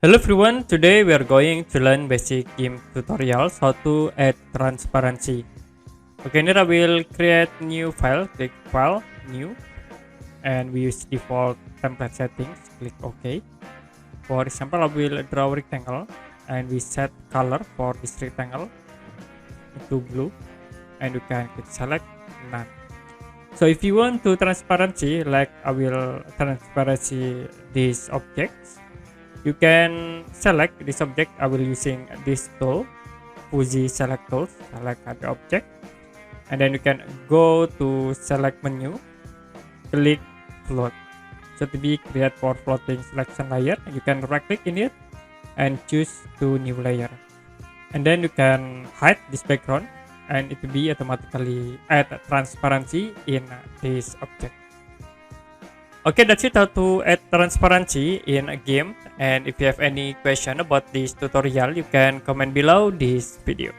Hello everyone, today we are going to learn basic game tutorials how to add transparency. Okay, here I will create new file, click file, new, and we use default template settings, click OK. For example, I will draw a rectangle and we set color for this rectangle into blue and you can click select none. So if you want to transparency, like I will transparency these objects, you can select this object. I will using this tool, Fuji select tool, select the object, and then you can go to select menu, click float. So to be create for floating selection layer, you can right click in it and choose to new layer, and then you can hide this background and it will be automatically add transparency in this object. Okay, that's it how to add transparency in a game. And if you have any question about this tutorial, you can comment below this video.